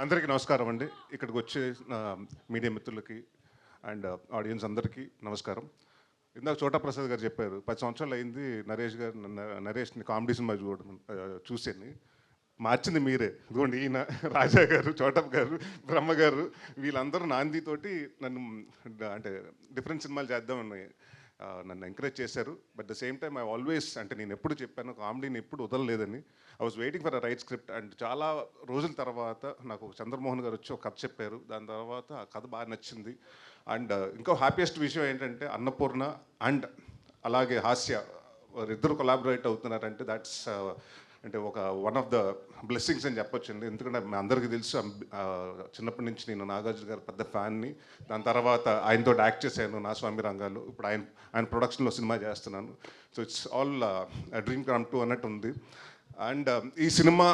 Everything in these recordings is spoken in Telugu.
అందరికీ నమస్కారం అండి. ఇక్కడికి వచ్చే మీడియా మిత్రులకి అండ్ ఆడియన్స్ అందరికీ నమస్కారం. ఇందాక చోటా ప్రసాద్ గారు చెప్పారు 10 సంవత్సరాలు అయింది నరేష్ని కామెడీ సినిమా చూసాను. మార్చింది మీరే. ఇదిగోండి ఈయన రాజా గారు, చోటప్ గారు, బ్రహ్మ గారు వీళ్ళందరూ నాందితోటి నన్ను అంటే డిఫరెంట్ సినిమాలు చేద్దామని నన్ను ఎంకరేజ్ చేశారు. But the same time I always అంటే నేను ఎప్పుడు చెప్పాను కామెడీని ఎప్పుడు వదలలేదని. I was waiting for a right script and చాలా రోజుల తర్వాత నాకు చంద్రమోహన్ గారు వచ్చి ఒక కథ చెప్పారు. దాని తర్వాత ఆ కథ బాగా నచ్చింది. అండ్ ఇంకో హ్యాపీయెస్ట్ విషయం ఏంటంటే అన్నపూర్ణ అండ్ అలాగే హాస్య ఇద్దరు కొలాబరేట్ అవుతున్నారంటే దాట్స్ అంటే ఒక వన్ ఆఫ్ ద బ్లెస్సింగ్స్ అని చెప్పొచ్చండి. ఎందుకంటే అందరికీ తెలుసు చిన్నప్పటి నుంచి నేను నాగార్జున గారు పెద్ద ఫ్యాన్ని. దాని తర్వాత ఆయనతో యాక్ట్ చేశాను నా స్వామి రంగాలు. ఇప్పుడు ఆయన ప్రొడక్షన్లో సినిమా చేస్తున్నాను. So it's all dream come true అన్నట్టు ఉంది. అండ్ ఈ సినిమా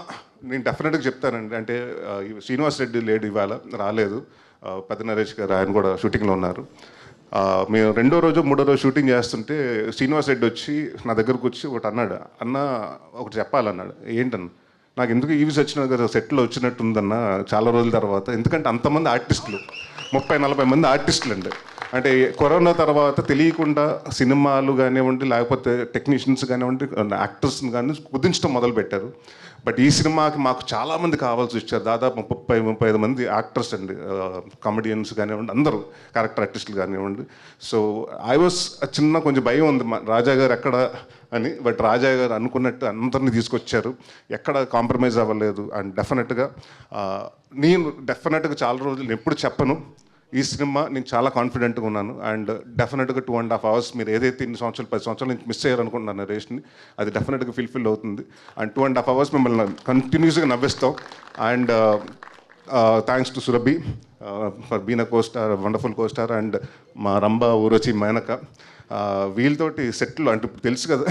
నేను డెఫినెట్గా చెప్తానండి. అంటే శ్రీనివాస్ రెడ్డి లేడు, ఇవాళ రాలేదు. పెద్ద నరేష్ గారు ఆయన కూడా షూటింగ్లో ఉన్నారు. మేము రెండో రోజు మూడో రోజు షూటింగ్ చేస్తుంటే శ్రీనివాస్ రెడ్డి వచ్చి నా దగ్గరకు వచ్చి ఒకటి అన్నాడు. అన్న ఒకటి చెప్పాలన్నాడు. ఏంటన్న? నాకు ఎందుకు ఈవి సచ్చినాథ్ గారు సెట్లో వచ్చినట్టుందన్న చాలా రోజుల తర్వాత. ఎందుకంటే అంతమంది ఆర్టిస్టులు 30-40 మంది ఆర్టిస్టులు అండి. అంటే కరోనా తర్వాత తెలియకుండా సినిమాలు కానివ్వండి లేకపోతే టెక్నీషియన్స్ కానివ్వండి యాక్టర్స్ని కానీ కుదించడం మొదలుపెట్టారు. బట్ ఈ సినిమాకి మాకు చాలామంది కావాల్సి వచ్చారు. దాదాపు 30-35 మంది యాక్టర్స్ అండి, కామెడియన్స్ కానివ్వండి, అందరూ క్యారెక్టర్ ఆర్టిస్టులు కానివ్వండి. సో ఐ వాస్ చిన్న కొంచెం భయం ఉంది రాజా గారు ఎక్కడ అని. బట్ రాజా గారు అనుకున్నట్టు అందరినీ తీసుకొచ్చారు, ఎక్కడ కాంప్రమైజ్ అవ్వలేదు. అండ్ డెఫినెట్గా నేను చాలా రోజులు ఎప్పుడు చెప్పను, ఈ సినిమా నేను చాలా కాన్ఫిడెంట్గా ఉన్నాను. అండ్ డెఫినెట్గా 2.5 hours మీరు ఏదైతే 10 సంవత్సరాల నుంచి మిస్ అయ్యారనుకుంటున్నాను రేష్ని, అది డెఫినెట్గా ఫుల్ఫిల్ అవుతుంది. అండ్ 2.5 hours మిమ్మల్ని కంటిన్యూస్గా నవ్విస్తాం. And thanks to Surabhi for been a costar, wonderful costar. And మా రంభ, ఊరచి, మేనక వీళ్ళతోటి సెట్లు అంటే ఇప్పుడు తెలుసు కదా,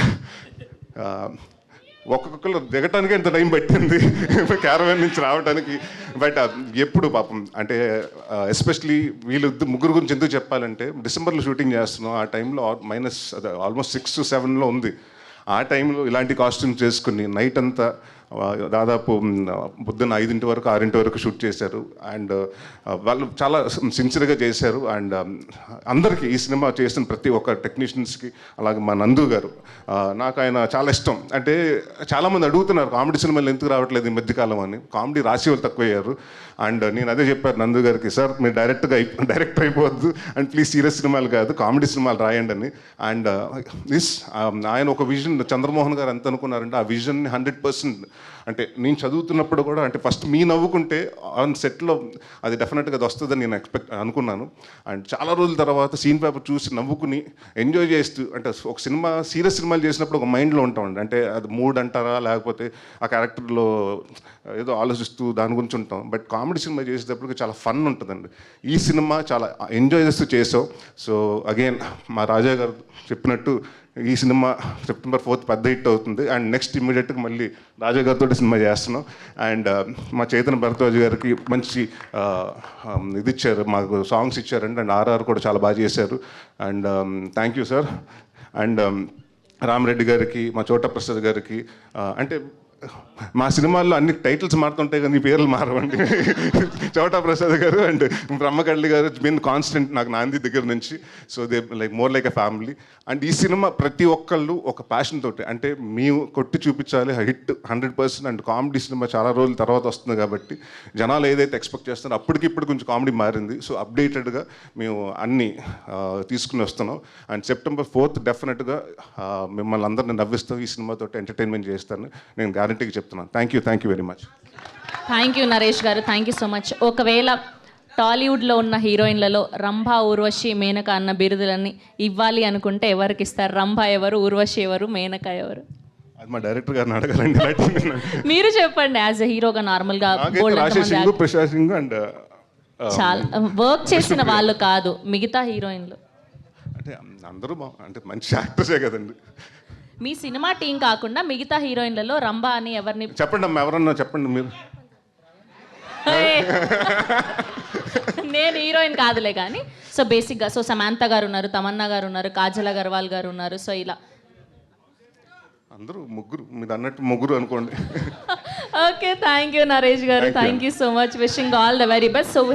ఒక్కొక్కరు దిగటానికి ఎంత టైం పట్టింది క్యారవాన్ నుంచి రావడానికి. బట్ ఎప్పుడు పాపం అంటే ఎస్పెషలీ ముగ్గురు గురించి ఎందుకు చెప్పాలంటే డిసెంబర్లో షూటింగ్ చేస్తున్నాం. ఆ టైంలో ఆల్మోస్ట్ 6 to 7 ఉంది. ఆ టైంలో ఇలాంటి కాస్ట్యూమ్స్ చేసుకుని నైట్ అంతా దాదాపు పొద్దున్న 5 వరకు 6 వరకు షూట్ చేశారు. అండ్ వాళ్ళు చాలా సిన్సియర్గా చేశారు. అండ్ అందరికీ ఈ సినిమా చేసిన ప్రతి ఒక్క టెక్నీషియన్స్కి, అలాగే మా నందు గారు, నాకు ఆయన చాలా ఇష్టం. అంటే చాలామంది అడుగుతున్నారు కామెడీ సినిమాలు ఎందుకు రావట్లేదు ఈ మధ్యకాలం అని. కామెడీ రాసి వాళ్ళు తక్కువయ్యారు. అండ్ నేను అదే చెప్పారు నందు గారికి, సార్ మీరు డైరెక్టర్ అయిపోవద్దు అండ్ ప్లీజ్ సీరియస్ సినిమాలు కాదు కామెడీ సినిమాలు రాయండి అని. అండ్ ఆయన ఒక విజన్, చంద్రమోహన్ గారు ఎంత అనుకున్నారంటే ఆ విజన్ని 100% అంటే నేను చదువుతున్నప్పుడు కూడా అంటే ఫస్ట్ మీ నవ్వుకుంటే ఆన్ సెట్లో అది డెఫినెట్గా అది వస్తుందని నేను అనుకున్నాను. అండ్ చాలా రోజుల తర్వాత సీన్ పేపర్ చూసి నవ్వుకుని ఎంజాయ్ చేస్తూ, అంటే ఒక సీరియస్ సినిమాలు చేసినప్పుడు ఒక మైండ్లో ఉంటామండి. అంటే అది మూడ్ అంటారా లేకపోతే ఆ క్యారెక్టర్లో ఏదో ఆలోచిస్తూ దాని గురించి ఉంటాం. బట్ కామెడీ సినిమా చేసేటప్పటికి చాలా ఫన్ ఉంటుందండి. ఈ సినిమా చాలా ఎంజాయ్ చేస్తూ చేసాం. సో అగైన్ మా రాజా గారు చెప్పినట్టు ఈ సినిమా September 4th పెద్ద హిట్ అవుతుంది. అండ్ నెక్స్ట్ ఇమ్మీడియట్గా మళ్ళీ రాజా గారితో సినిమా చేస్తున్నాం. అండ్ మా చైతన్య భరద్వాజ్ గారికి మంచి ఇది ఇచ్చారు, మాకు సాంగ్స్ ఇచ్చారండి. అండ్ ఆర్ఆర్ కూడా చాలా బాగా చేశారు. And thank you sir. And Rama Reddy గారికి, మా చోటా ప్రసాద్ గారికి, అంటే మా సినిమాల్లో అన్ని టైటిల్స్ మారుతుంటాయి కానీ ఈ పేర్లు మారవండి. చోటా ప్రసాద్ గారు అండ్ బ్రహ్మకళ్ళి గారు బిన్ కాన్స్టెంట్ నాకు నాంది దగ్గర నుంచి. So they more like a family. And ఈ సినిమా ప్రతి ఒక్కళ్ళు ఒక ప్యాషన్ తోటి, అంటే మేము కొట్టి చూపించాలి హిట్ 100%. అండ్ కామెడీ సినిమా చాలా రోజుల తర్వాత వస్తుంది కాబట్టి జనాలు ఏదైతే ఎక్స్పెక్ట్ చేస్తారో అప్పటికిప్పుడు కొంచెం కామెడీ మారింది. సో అప్డేటెడ్గా మేము అన్నీ తీసుకుని వస్తున్నాం. అండ్ September 4th డెఫినెట్గా మిమ్మల్ని అందరిని నవ్విస్తాం, ఈ సినిమాతో ఎంటర్టైన్మెంట్ చేస్తాను నేను గ్యారంటీగా చెప్తున్నాను. Thank you very much. Thank you Naresh గారు, థ్యాంక్ యూ సో మచ్. ఒకవేళ టాలీవుడ్లో ఉన్న హీరోయిన్లలో రంభ, ఊర్వశి, మేనక అన్న బిరుదులన్నీ ఇవ్వాలి అనుకుంటే ఎవరికి ఇస్తారు? రంభ ఎవరు, ఊర్వశి ఎవరు, మేనక ఎవరు? అది మా డైరెక్టర్ గారిని అడగాలండి. మీరు చెప్పండి. యాజ్ ఎ హీరోగా నార్మల్గా అండ్ చాలా వర్క్ చేసిన వాళ్ళు కాదు మిగతా హీరోయిన్లు అంటే అందరూ అంటే మంచి యాక్టర్సే కదండి. మీ సినిమా టీం కాకుండా మిగతా హీరోయిన్లలో రంభ అని ఎవరిని చెప్పండి అమ్మ, ఎవరన్నా చెప్పండి మీరు. నేను హీరోయిన్ కాదులే కానీ సో బేసిక్గా సో సమాంత గారు ఉన్నారు, తమన్నా గారు ఉన్నారు, కాజల్ అగర్వాల్ గారు ఉన్నారు. సో ఇలా అందరూ ముగ్గురు, మీరు అన్నట్టు ముగ్గురు అనుకోండి. ఓకే థ్యాంక్ యూ నరేష్ గారు Thank you. Thank you so much wishing all the very best so